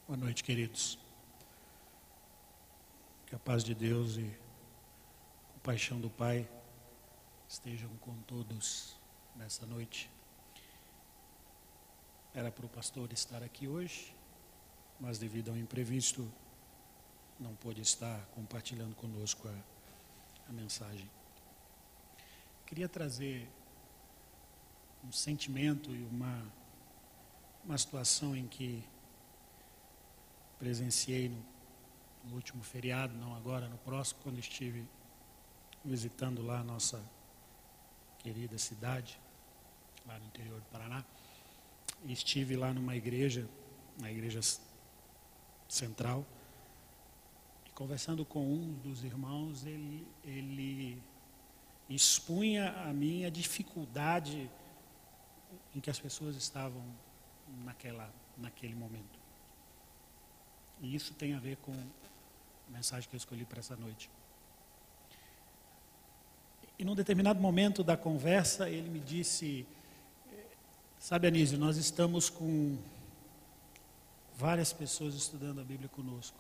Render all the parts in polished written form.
Boa noite, queridos. Que a paz de Deus e a compaixão do Pai estejam com todos nessa noite. Era para o pastor estar aqui hoje, mas devido ao imprevisto, não pôde estar compartilhando conosco a mensagem. Queria trazer um sentimento e uma situação em que presenciei no último feriado, não agora, no próximo, quando estive visitando lá a nossa querida cidade, lá no interior do Paraná. E estive lá numa igreja, na igreja central, e conversando com um dos irmãos, ele expunha a mim a dificuldade em que as pessoas estavam naquele momento. E isso tem a ver com a mensagem que eu escolhi para essa noite. E num determinado momento da conversa, ele me disse: sabe, Anísio, nós estamos com várias pessoas estudando a Bíblia conosco.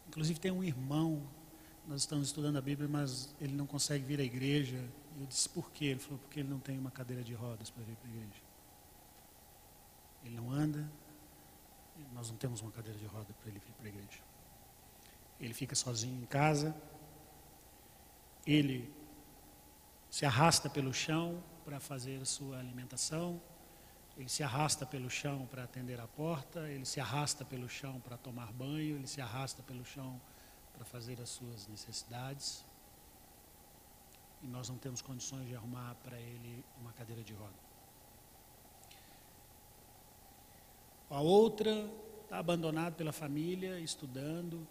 Inclusive tem um irmão, nós estamos estudando a Bíblia, mas ele não consegue vir à igreja. Eu disse: por quê? Ele falou: porque ele não tem uma cadeira de rodas para vir para a igreja. Ele não anda, nós não temos uma cadeira de roda para ele vir para a igreja. Ele fica sozinho em casa, ele se arrasta pelo chão para fazer a sua alimentação, ele se arrasta pelo chão para atender a porta, ele se arrasta pelo chão para tomar banho, ele se arrasta pelo chão para fazer as suas necessidades. E nós não temos condições de arrumar para ele uma cadeira de roda. A outra está abandonada pela família, estudando,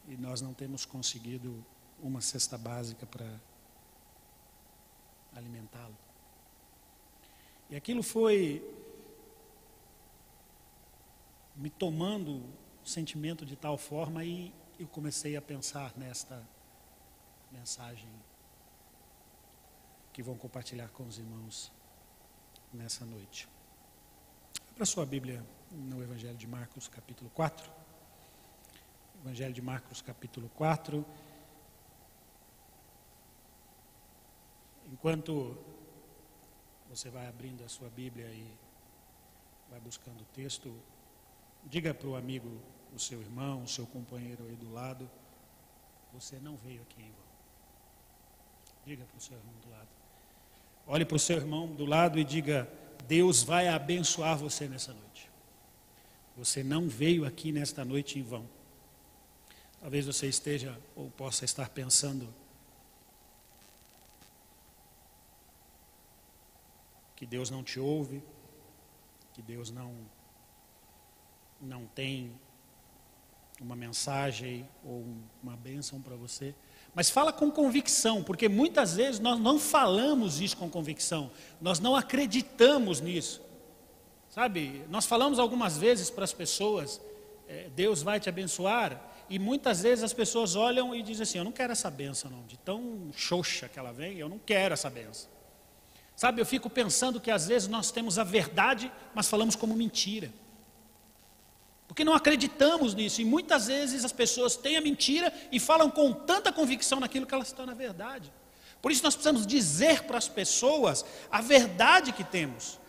e nós não temos conseguido uma cesta básica para alimentá-lo. E aquilo foi me tomando sentimento de tal forma, e eu comecei a pensar nesta mensagem que vão compartilhar com os irmãos nessa noite. Abra sua Bíblia no Evangelho de Marcos, capítulo 4. Evangelho de Marcos, capítulo 4. Enquanto você vai abrindo a sua Bíblia e vai buscando o texto, diga para o amigo, o seu irmão, o seu companheiro aí do lado: você não veio aqui em vão. Diga para o seu irmão do lado. Olhe para o seu irmão do lado e diga: Deus vai abençoar você nessa noite. Você não veio aqui nesta noite em vão. Talvez você esteja ou possa estar pensando que Deus não te ouve, que Deus não tem uma mensagem ou uma bênção para você. Mas fala com convicção, porque muitas vezes nós não falamos isso com convicção, nós não acreditamos nisso. Sabe, nós falamos algumas vezes para as pessoas: Deus vai te abençoar, e muitas vezes as pessoas olham e dizem assim: eu não quero essa bênção não, de tão xoxa que ela vem, eu não quero essa bênção. Sabe, eu fico pensando que às vezes nós temos a verdade, mas falamos como mentira. Porque não acreditamos nisso, e muitas vezes as pessoas têm a mentira e falam com tanta convicção naquilo que elas estão na verdade. Por isso nós precisamos dizer para as pessoas a verdade que temos.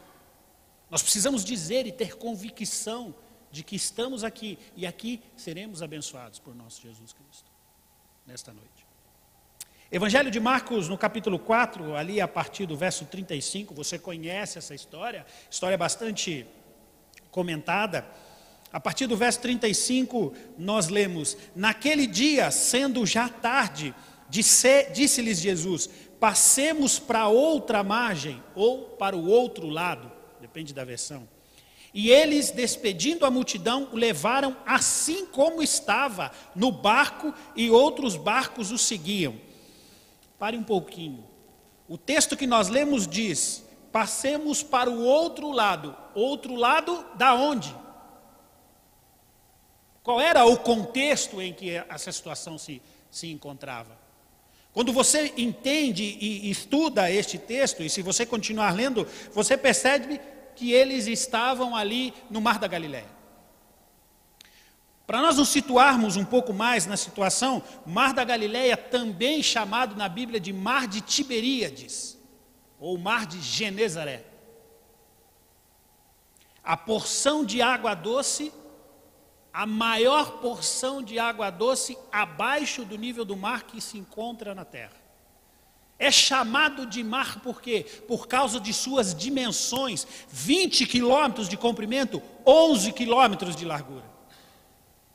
Nós precisamos dizer e ter convicção de que estamos aqui, e aqui seremos abençoados por nosso Jesus Cristo, nesta noite. Evangelho de Marcos, no capítulo 4, ali a partir do verso 35, você conhece essa história bastante comentada. A partir do verso 35, nós lemos: naquele dia, sendo já tarde, disse-lhes Jesus: passemos para outra margem, ou para o outro lado, depende da versão. E eles, despedindo a multidão, o levaram assim como estava, no barco, e outros barcos o seguiam. Pare um pouquinho. O texto que nós lemos diz: passemos para o outro lado. Outro lado da onde? Qual era o contexto em que essa situação se encontrava? Quando você entende e estuda este texto, e se você continuar lendo, você percebe que eles estavam ali no Mar da Galileia. Para nós nos situarmos um pouco mais na situação, o Mar da Galileia, também chamado na Bíblia de Mar de Tiberíades, ou Mar de Genezaré. A porção de água doce, a maior porção de água doce abaixo do nível do mar que se encontra na terra. É chamado de mar por quê? Por causa de suas dimensões, 20 quilômetros de comprimento, 11 quilômetros de largura.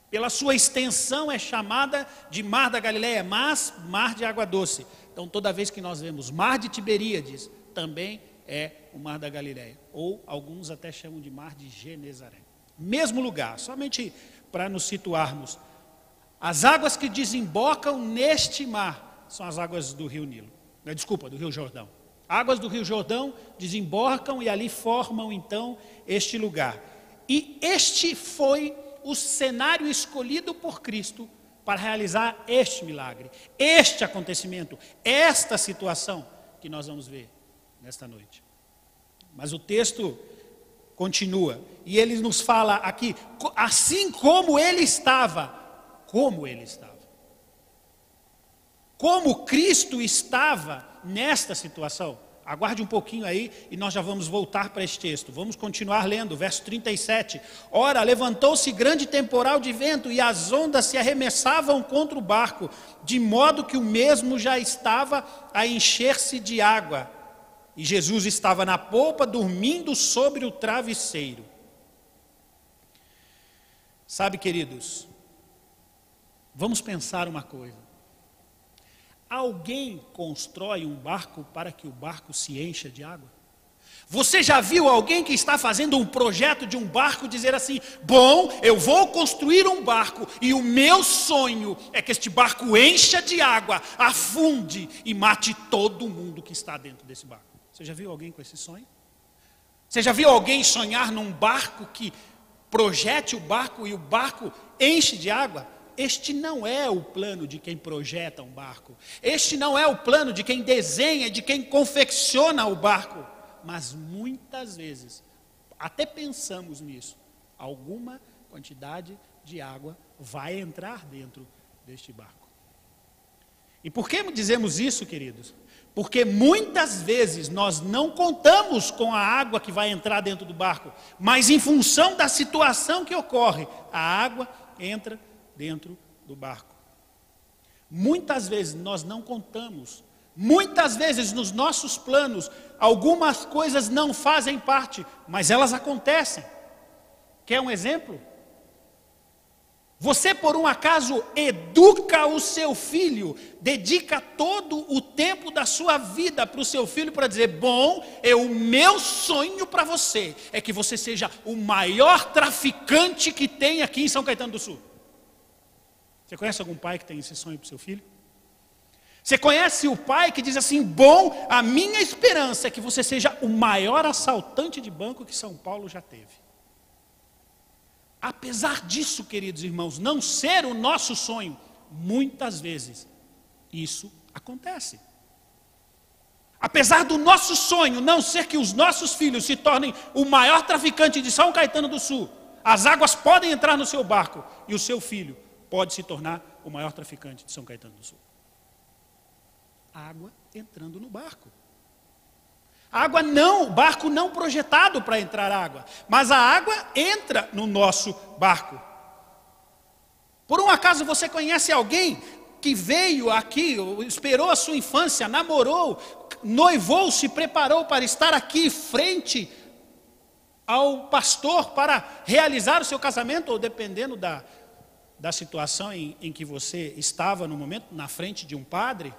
Pela sua extensão é chamada de Mar da Galileia, mas Mar de Água Doce. Então toda vez que nós vemos Mar de Tiberíades, também é o Mar da Galileia. Ou alguns até chamam de Mar de Genezaré. Mesmo lugar, somente para nos situarmos. As águas que desembocam neste mar são as águas do Rio Nilo. Desculpa, do Rio Jordão. Águas do Rio Jordão desembocam e ali formam então este lugar. E este foi o cenário escolhido por Cristo para realizar este milagre, este acontecimento, esta situação que nós vamos ver nesta noite. Mas o texto continua, e ele nos fala aqui, assim como ele estava, como Cristo estava nesta situação. Aguarde um pouquinho aí e nós já vamos voltar para este texto. Vamos continuar lendo, verso 37. Ora, levantou-se grande temporal de vento e as ondas se arremessavam contra o barco, de modo que o mesmo já estava a encher-se de água. E Jesus estava na polpa, dormindo sobre o travesseiro. Sabe, queridos, vamos pensar uma coisa. Alguém constrói um barco para que o barco se encha de água? Você já viu alguém que está fazendo um projeto de um barco dizer assim: bom, eu vou construir um barco e o meu sonho é que este barco encha de água, afunde e mate todo mundo que está dentro desse barco? Você já viu alguém com esse sonho? Você já viu alguém sonhar num barco que projete o barco e o barco enche de água? Este não é o plano de quem projeta um barco. Este não é o plano de quem desenha, de quem confecciona o barco. Mas muitas vezes, até pensamos nisso, alguma quantidade de água vai entrar dentro deste barco. E por que dizemos isso, queridos? Porque muitas vezes nós não contamos com a água que vai entrar dentro do barco, mas em função da situação que ocorre, a água entra dentro do barco. Muitas vezes nós não contamos, muitas vezes nos nossos planos, algumas coisas não fazem parte, mas elas acontecem. Quer um exemplo? Você, por um acaso, educa o seu filho, dedica todo o tempo da sua vida para o seu filho para dizer: bom, o meu sonho para você é que você seja o maior traficante que tem aqui em São Caetano do Sul. Você conhece algum pai que tem esse sonho para o seu filho? Você conhece o pai que diz assim: bom, a minha esperança é que você seja o maior assaltante de banco que São Paulo já teve. Apesar disso, queridos irmãos, não ser o nosso sonho, muitas vezes isso acontece. Apesar do nosso sonho não ser que os nossos filhos se tornem o maior traficante de São Caetano do Sul, as águas podem entrar no seu barco e o seu filho pode se tornar o maior traficante de São Caetano do Sul. Água entrando no barco. Água não, o barco não projetado para entrar água, mas a água entra no nosso barco. Por um acaso você conhece alguém que veio aqui, esperou a sua infância, namorou, noivou, se preparou para estar aqui frente ao pastor para realizar o seu casamento, ou dependendo da situação em que você estava no momento, na frente de um padre,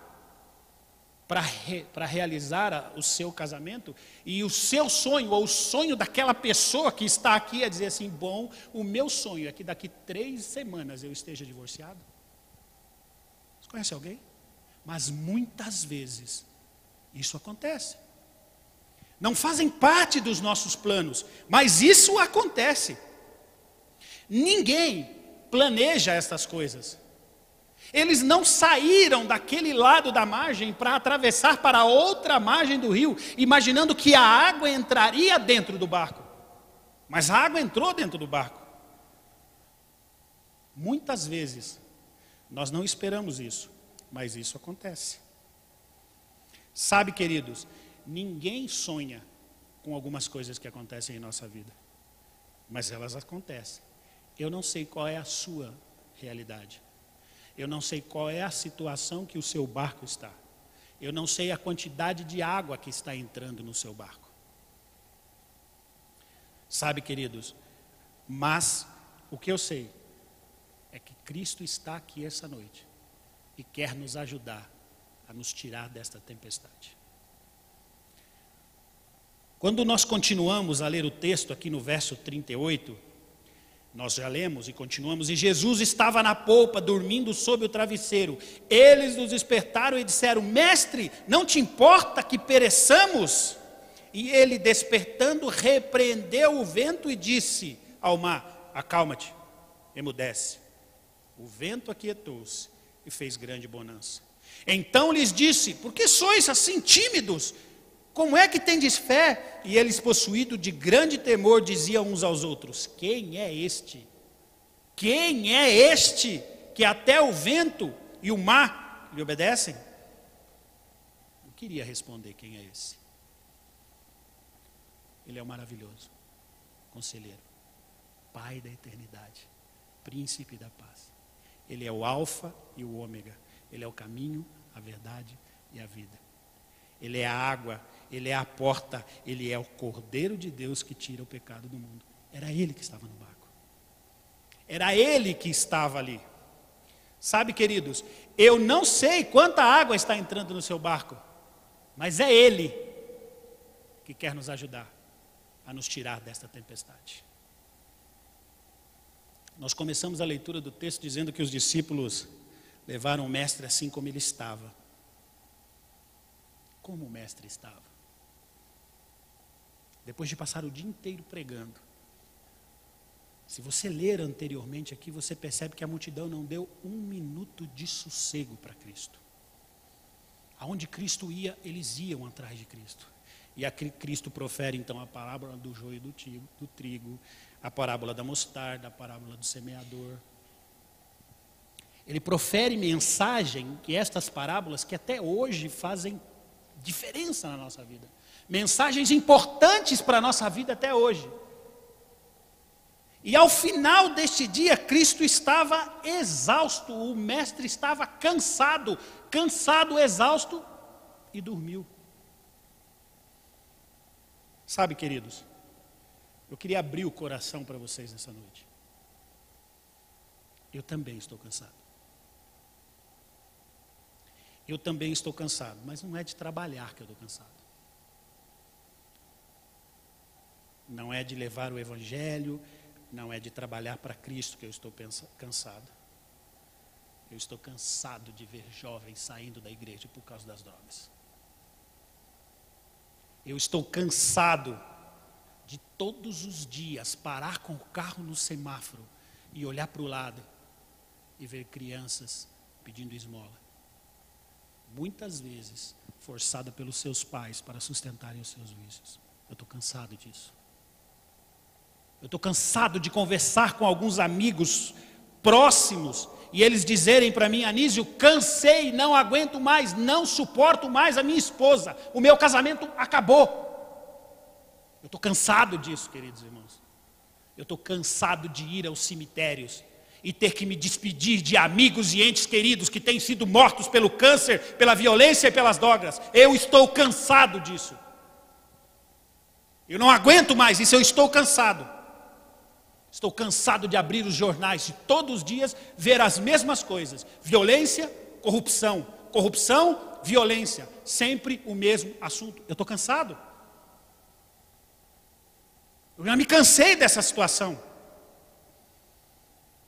para realizar o seu casamento, e o seu sonho, ou o sonho daquela pessoa que está aqui, é dizer assim: bom, o meu sonho é que daqui 3 semanas eu esteja divorciado. Você conhece alguém? Mas muitas vezes isso acontece. Não fazem parte dos nossos planos, mas isso acontece. Ninguém planeja essas coisas. Eles não saíram daquele lado da margem para atravessar para a outra margem do rio, imaginando que a água entraria dentro do barco. Mas a água entrou dentro do barco. Muitas vezes, nós não esperamos isso, mas isso acontece. Sabe, queridos, ninguém sonha com algumas coisas que acontecem em nossa vida, mas elas acontecem. Eu não sei qual é a sua realidade. Eu não sei qual é a situação que o seu barco está. Eu não sei a quantidade de água que está entrando no seu barco. Sabe, queridos, mas o que eu sei é que Cristo está aqui essa noite e quer nos ajudar a nos tirar desta tempestade. Quando nós continuamos a ler o texto aqui no verso 38, nós já lemos e continuamos, e Jesus estava na polpa, dormindo sob o travesseiro. Eles nos despertaram e disseram: Mestre, não te importa que pereçamos? E ele, despertando, repreendeu o vento e disse ao mar: acalma-te, emudece. O vento aquietou-se e fez grande bonança. Então lhes disse: por que sois assim tímidos? Como é que tendes fé? E eles, possuídos de grande temor, diziam uns aos outros: quem é este? Quem é este que até o vento e o mar lhe obedecem? Eu queria responder quem é esse. Ele é o maravilhoso conselheiro, Pai da eternidade, príncipe da paz. Ele é o alfa e o ômega. Ele é o caminho, a verdade e a vida. Ele é a água, ele é a porta, ele é o Cordeiro de Deus que tira o pecado do mundo. Era ele que estava no barco. Era ele que estava ali. Sabe, queridos, eu não sei quanta água está entrando no seu barco, mas é ele que quer nos ajudar a nos tirar desta tempestade. Nós começamos a leitura do texto dizendo que os discípulos levaram o mestre assim como ele estava. Como o mestre estava? Depois de passar o dia inteiro pregando. Se você ler anteriormente aqui, você percebe que a multidão não deu um minuto de sossego para Cristo. Aonde Cristo ia, eles iam atrás de Cristo. E Cristo profere então a parábola do joio e do trigo, a parábola da mostarda, a parábola do semeador. Ele profere mensagem, que estas parábolas que até hoje fazem diferença na nossa vida. Mensagens importantes para a nossa vida até hoje. E ao final deste dia, Cristo estava exausto, o mestre estava cansado, exausto, e dormiu. Sabe, queridos, eu queria abrir o coração para vocês nessa noite. Eu também estou cansado. Eu também estou cansado, mas não é de trabalhar que eu estou cansado. Não é de levar o evangelho, não é de trabalhar para Cristo que eu estou cansado. Eu estou cansado de ver jovens saindo da igreja por causa das drogas. Eu estou cansado de todos os dias parar com o carro no semáforo e olhar para o lado e ver crianças pedindo esmola. Muitas vezes forçada pelos seus pais para sustentarem os seus vícios. Eu estou cansado disso. Eu estou cansado de conversar com alguns amigos próximos e eles dizerem para mim: Anísio, cansei, não aguento mais, não suporto mais a minha esposa, o meu casamento acabou. Eu estou cansado disso, queridos irmãos. Eu estou cansado de ir aos cemitérios e ter que me despedir de amigos e entes queridos que têm sido mortos pelo câncer, pela violência e pelas drogas. Eu estou cansado disso. Eu não aguento mais isso, eu estou cansado. Estou cansado de abrir os jornais e todos os dias ver as mesmas coisas. Violência, corrupção. Corrupção, violência. Sempre o mesmo assunto. Eu estou cansado. Eu já me cansei dessa situação.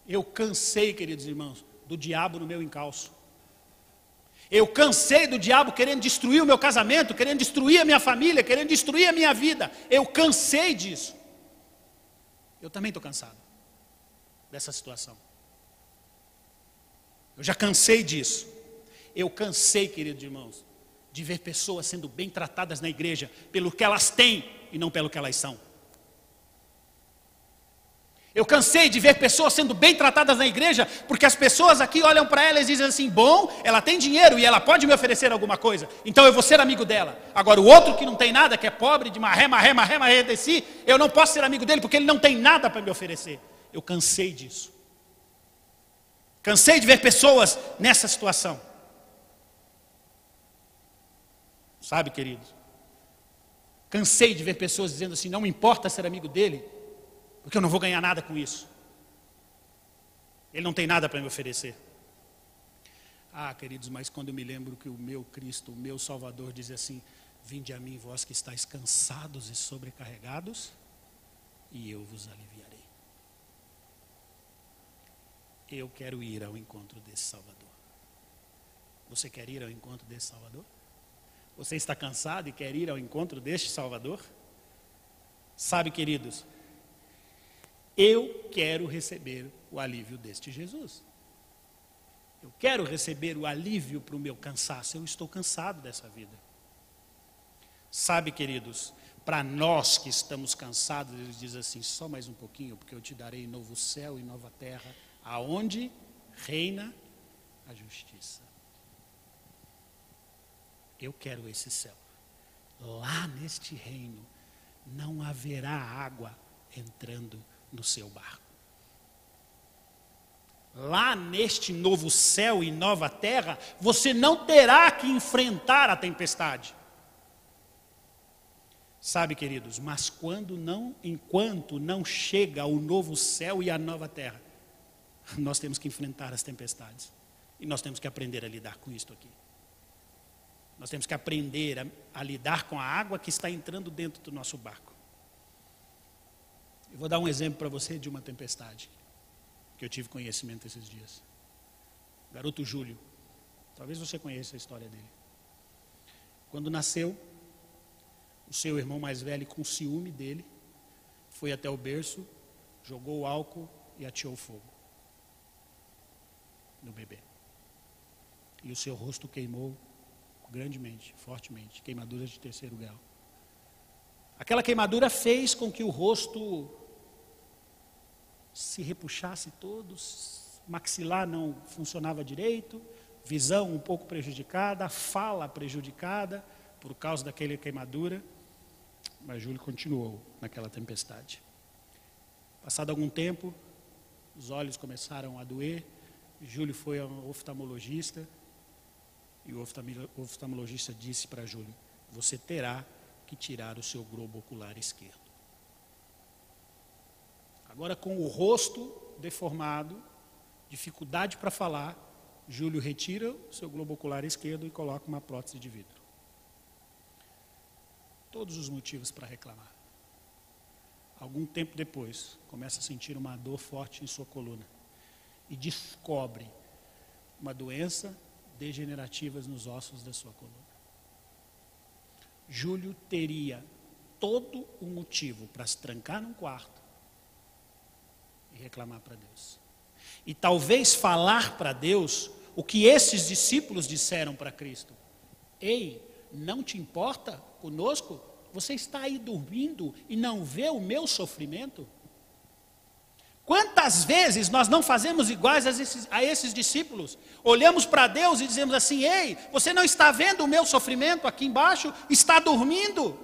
Eu cansei, queridos irmãos, do diabo no meu encalço. Eu cansei do diabo querendo destruir o meu casamento, querendo destruir a minha família, querendo destruir a minha vida. Eu cansei disso. Eu também estou cansado dessa situação. Eu já cansei disso. Eu cansei, queridos irmãos, de ver pessoas sendo bem tratadas na igreja pelo que elas têm e não pelo que elas são. Eu cansei de ver pessoas sendo bem tratadas na igreja, porque as pessoas aqui olham para ela e dizem assim, bom, ela tem dinheiro e ela pode me oferecer alguma coisa, então eu vou ser amigo dela. Agora o outro que não tem nada, que é pobre, de marré de si, eu não posso ser amigo dele porque ele não tem nada para me oferecer. Eu cansei disso. Cansei de ver pessoas nessa situação. Sabe, queridos? Cansei de ver pessoas dizendo assim, não me importa ser amigo dele, porque eu não vou ganhar nada com isso. Ele não tem nada para me oferecer. Ah, queridos, mas quando eu me lembro que o meu Cristo, o meu Salvador, diz assim, vinde a mim, vós que estáis cansados e sobrecarregados, e eu vos aliviarei. Eu quero ir ao encontro desse Salvador. Você quer ir ao encontro desse Salvador? Você está cansado e quer ir ao encontro deste Salvador? Sabe, queridos, eu quero receber o alívio deste Jesus. Eu quero receber o alívio para o meu cansaço. Eu estou cansado dessa vida. Sabe, queridos, para nós que estamos cansados, ele diz assim, só mais um pouquinho, porque eu te darei novo céu e nova terra, aonde reina a justiça. Eu quero esse céu. Lá neste reino não haverá água entrando no seu barco. Lá neste novo céu e nova terra, você não terá que enfrentar a tempestade. Sabe, queridos, mas enquanto não chega o novo céu e a nova terra, nós temos que enfrentar as tempestades. E nós temos que aprender a lidar com isto aqui. Nós temos que aprender a lidar com a água que está entrando dentro do nosso barco. Eu vou dar um exemplo para você de uma tempestade que eu tive conhecimento esses dias. O garoto Júlio, talvez você conheça a história dele. Quando nasceu, o seu irmão mais velho, com ciúme dele, foi até o berço, jogou álcool e ateou fogo no bebê. E o seu rosto queimou grandemente, fortemente, queimaduras de 3º grau. Aquela queimadura fez com que o rosto se repuxasse todo, maxilar não funcionava direito, visão um pouco prejudicada, fala prejudicada por causa daquela queimadura, mas Júlio continuou naquela tempestade. Passado algum tempo, os olhos começaram a doer, Júlio foi ao oftalmologista, e o oftalmologista disse para Júlio, você terá que tirar o seu globo ocular esquerdo. Agora, com o rosto deformado, dificuldade para falar, Júlio retira o seu globo ocular esquerdo e coloca uma prótese de vidro. Todos os motivos para reclamar. Algum tempo depois, começa a sentir uma dor forte em sua coluna e descobre uma doença degenerativa nos ossos da sua coluna. Júlio teria todo o motivo para se trancar num quarto e reclamar para Deus. E talvez falar para Deus o que esses discípulos disseram para Cristo. Ei, não te importa conosco? Você está aí dormindo e não vê o meu sofrimento? Quantas vezes nós não fazemos iguais a esses discípulos? Olhamos para Deus e dizemos assim, ei, você não está vendo o meu sofrimento aqui embaixo? Está dormindo?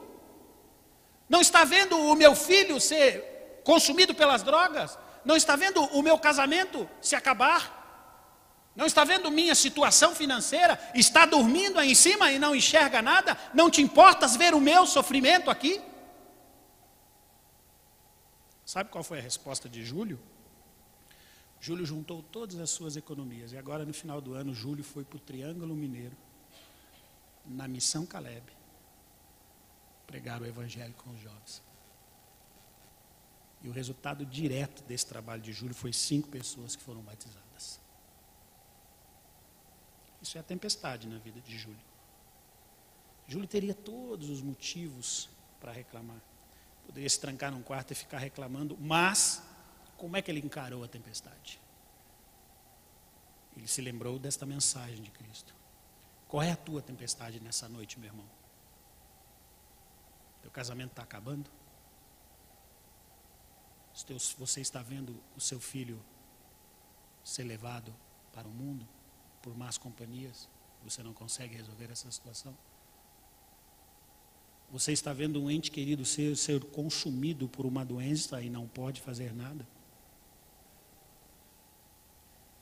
Não está vendo o meu filho ser consumido pelas drogas? Não está vendo o meu casamento se acabar? Não está vendo minha situação financeira? Está dormindo aí em cima e não enxerga nada? Não te importas ver o meu sofrimento aqui? Sabe qual foi a resposta de Júlio? Júlio juntou todas as suas economias. E agora, no final do ano, Júlio foi para o Triângulo Mineiro, na Missão Caleb, pregar o Evangelho com os jovens. E o resultado direto desse trabalho de Júlio foi 5 pessoas que foram batizadas. Isso é a tempestade na vida de Júlio. Júlio teria todos os motivos para reclamar. Poderia se trancar num quarto e ficar reclamando, mas como é que ele encarou a tempestade? Ele se lembrou desta mensagem de Cristo. Qual é a tua tempestade nessa noite, meu irmão? Teu casamento está acabando? Você está vendo o seu filho ser levado para o mundo por más companhias? Você não consegue resolver essa situação? Você está vendo um ente querido ser consumido por uma doença e não pode fazer nada?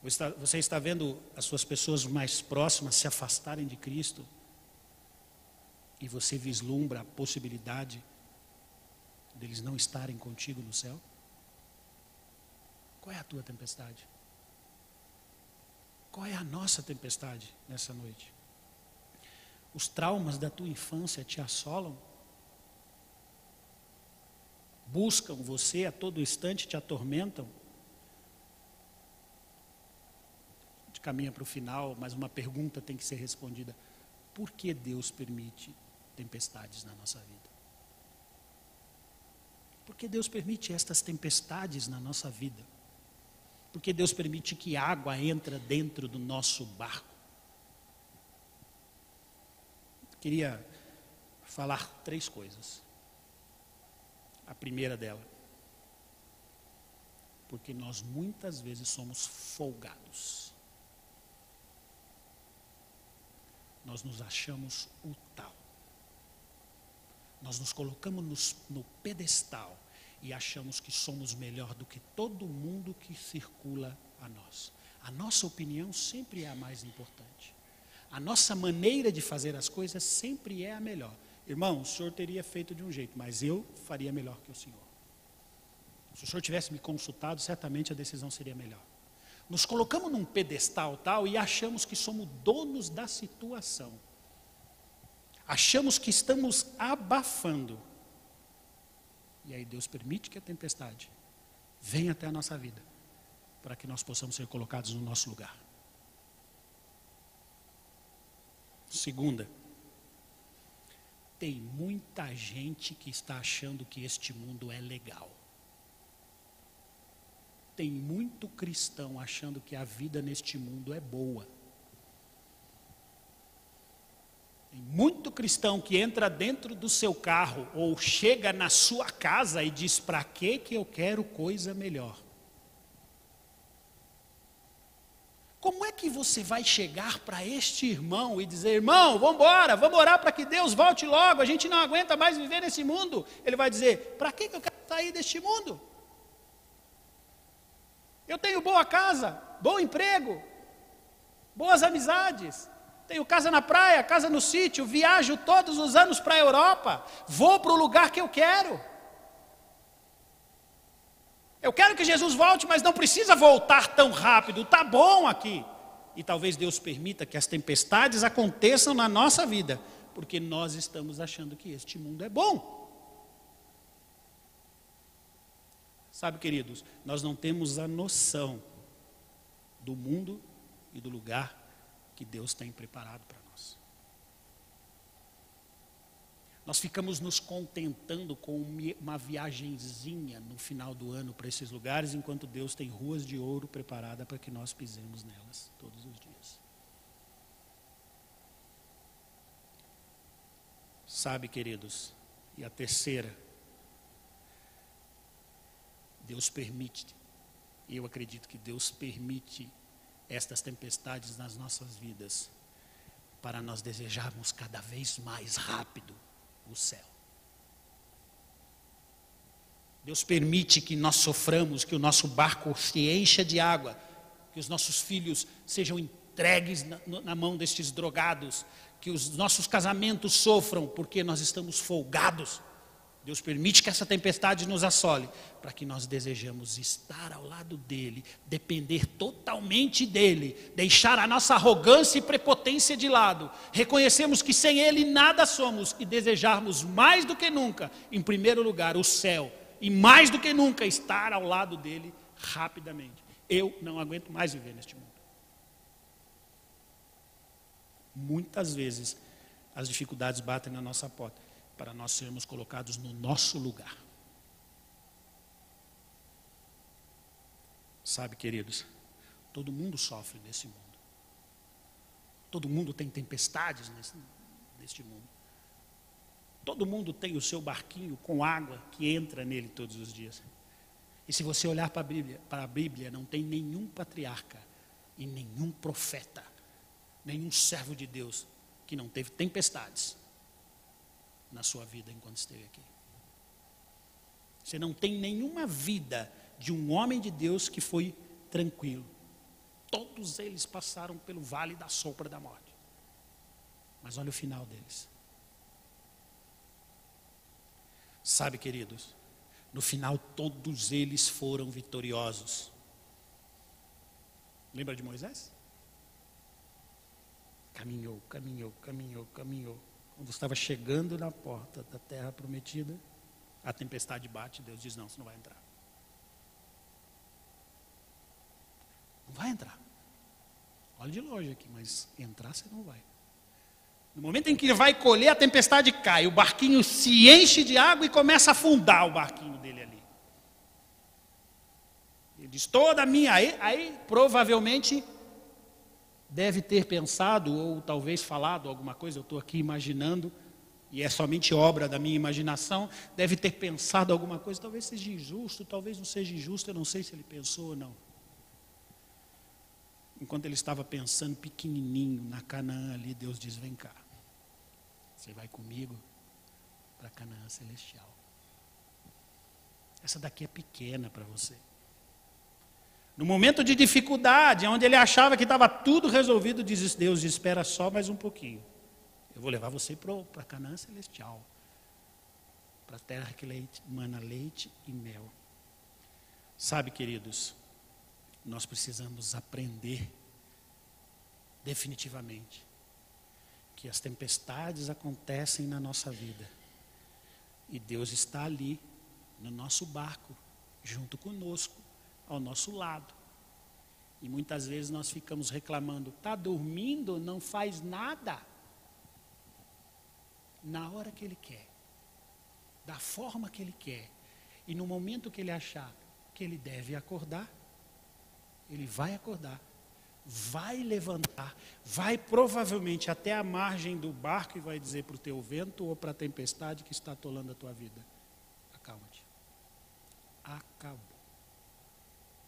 Você está vendo as suas pessoas mais próximas se afastarem de Cristo? E você vislumbra a possibilidade deles não estarem contigo no céu? Qual é a tua tempestade? Qual é a nossa tempestade nessa noite? Os traumas da tua infância te assolam? Buscam você a todo instante, te atormentam? A gente caminha para o final, mas uma pergunta tem que ser respondida. Por que Deus permite tempestades na nossa vida? Por que Deus permite estas tempestades na nossa vida? Por que Deus permite que água entre dentro do nosso barco? Queria falar 3 coisas. A primeira dela, porque nós muitas vezes somos folgados. Nós nos achamos o tal. Nós nos colocamos no pedestal e achamos que somos melhor do que todo mundo que circula a nós. A nossa opinião sempre é a mais importante. A nossa maneira de fazer as coisas sempre é a melhor. Irmão, o senhor teria feito de um jeito, mas eu faria melhor que o senhor. Se o senhor tivesse me consultado, certamente a decisão seria melhor. Nos colocamos num pedestal tal e achamos que somos donos da situação. Achamos que estamos abafando. E aí Deus permite que a tempestade venha até a nossa vida, para que nós possamos ser colocados no nosso lugar. Segunda, tem muita gente que está achando que este mundo é legal. Tem muito cristão achando que a vida neste mundo é boa. Tem muito cristão que entra dentro do seu carro ou chega na sua casa e diz: para que eu quero coisa melhor? Como é que você vai chegar para este irmão e dizer: irmão, vamos embora, vamos orar para que Deus volte logo, a gente não aguenta mais viver nesse mundo? Ele vai dizer: para que eu quero sair deste mundo? Eu tenho boa casa, bom emprego, boas amizades, tenho casa na praia, casa no sítio, viajo todos os anos para a Europa, vou para o lugar que eu quero. Eu quero que Jesus volte, mas não precisa voltar tão rápido, está bom aqui. E talvez Deus permita que as tempestades aconteçam na nossa vida, porque nós estamos achando que este mundo é bom. Sabe, queridos, nós não temos a noção do mundo e do lugar que Deus tem preparado para nós. Nós ficamos nos contentando com uma viagenzinha no final do ano para esses lugares, enquanto Deus tem ruas de ouro preparadas para que nós pisemos nelas todos os dias. Sabe, queridos, e a terceira, Deus permite, e eu acredito que Deus permite estas tempestades nas nossas vidas, para nós desejarmos cada vez mais rápido o céu. Deus permite que nós soframos, que o nosso barco se encha de água, que os nossos filhos sejam entregues na mão destes drogados, que os nossos casamentos sofram, porque nós estamos folgados. Deus permite que essa tempestade nos assole, para que nós desejamos estar ao lado dEle, depender totalmente dEle, deixar a nossa arrogância e prepotência de lado, reconhecemos que sem Ele nada somos e desejarmos mais do que nunca, em primeiro lugar, o céu, e mais do que nunca estar ao lado dEle rapidamente. Eu não aguento mais viver neste mundo. Muitas vezes as dificuldades batem na nossa porta, para nós sermos colocados no nosso lugar. Sabe, queridos, todo mundo sofre nesse mundo. Todo mundo tem tempestades neste mundo. Todo mundo tem o seu barquinho com água que entra nele todos os dias. E se você olhar para a Bíblia, não tem nenhum patriarca e nenhum profeta, nenhum servo de Deus que não teve tempestades na sua vida enquanto esteve aqui. Você não tem nenhuma vida de um homem de Deus que foi tranquilo. Todos eles passaram pelo vale da sombra da morte. Mas olha o final deles. Sabe, queridos, no final todos eles foram vitoriosos. Lembra de Moisés? Caminhou. Quando estava chegando na porta da terra prometida, a tempestade bate, Deus diz, não, você não vai entrar. Não vai entrar. Olha de longe aqui, mas entrar você não vai. No momento em que ele vai colher, a tempestade cai, o barquinho se enche de água e começa a afundar o barquinho dele ali. Ele diz, toda a minha... Aí provavelmente deve ter pensado, ou talvez falado alguma coisa, eu estou aqui imaginando, e é somente obra da minha imaginação, deve ter pensado alguma coisa, talvez seja injusto, talvez não seja injusto, eu não sei se ele pensou ou não. Enquanto ele estava pensando pequenininho na Canaã ali, Deus diz, vem cá, você vai comigo para Canaã celestial. Essa daqui é pequena para você. No momento de dificuldade, onde ele achava que estava tudo resolvido, diz Deus, espera só mais um pouquinho. Eu vou levar você para Canaã celestial, para a terra que mana leite e mel. Sabe, queridos, nós precisamos aprender definitivamente que as tempestades acontecem na nossa vida e Deus está ali no nosso barco, junto conosco, ao nosso lado. E muitas vezes nós ficamos reclamando, está dormindo, não faz nada. Na hora que Ele quer, da forma que Ele quer, e no momento que Ele achar que Ele deve acordar, Ele vai acordar, vai levantar, vai provavelmente até a margem do barco e vai dizer para o teu vento ou para a tempestade que está atolando a tua vida, acalma-te. Acabou.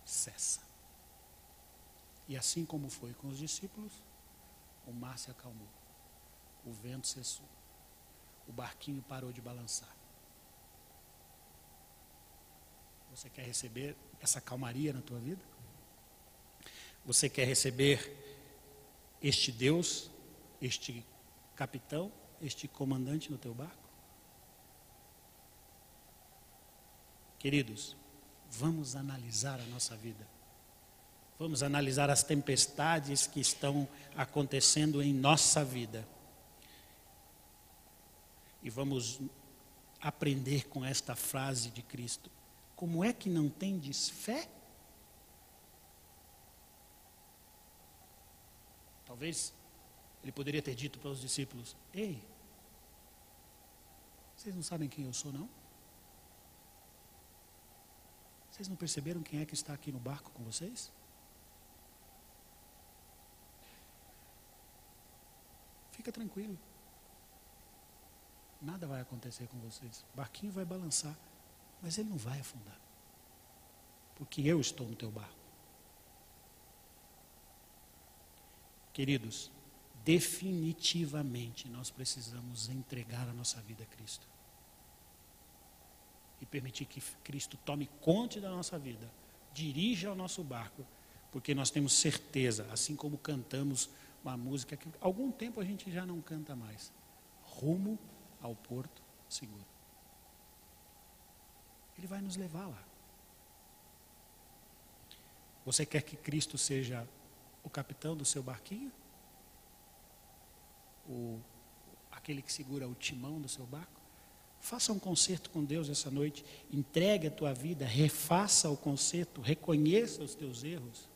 Cessa. E assim como foi com os discípulos, o mar se acalmou, o vento cessou, o barquinho parou de balançar. Você quer receber essa calmaria na tua vida? Você quer receber este Deus, este capitão, este comandante no teu barco? Queridos, vamos analisar a nossa vida. Vamos analisar as tempestades que estão acontecendo em nossa vida. E vamos aprender com esta frase de Cristo. Como é que não tendes fé? Talvez ele poderia ter dito para os discípulos, ei, vocês não sabem quem eu sou, não? Vocês não perceberam quem é que está aqui no barco com vocês? Fica tranquilo. Nada vai acontecer com vocês. O barquinho vai balançar, mas ele não vai afundar. Porque eu estou no teu barco. Queridos, definitivamente nós precisamos entregar a nossa vida a Cristo. E permitir que Cristo tome conta da nossa vida, dirija o nosso barco, porque nós temos certeza, assim como cantamos uma música que há algum tempo a gente já não canta mais, rumo ao porto seguro. Ele vai nos levar lá. Você quer que Cristo seja o capitão do seu barquinho? Aquele que segura o timão do seu barco? Faça um concerto com Deus essa noite, entregue a tua vida, refaça o concerto, reconheça os teus erros,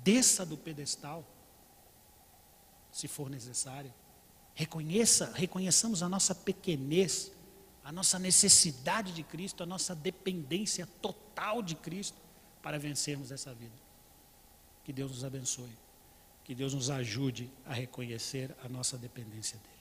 desça do pedestal, se for necessário. Reconheçamos a nossa pequenez, a nossa necessidade de Cristo, a nossa dependência total de Cristo para vencermos essa vida. Que Deus nos abençoe, que Deus nos ajude a reconhecer a nossa dependência dEle.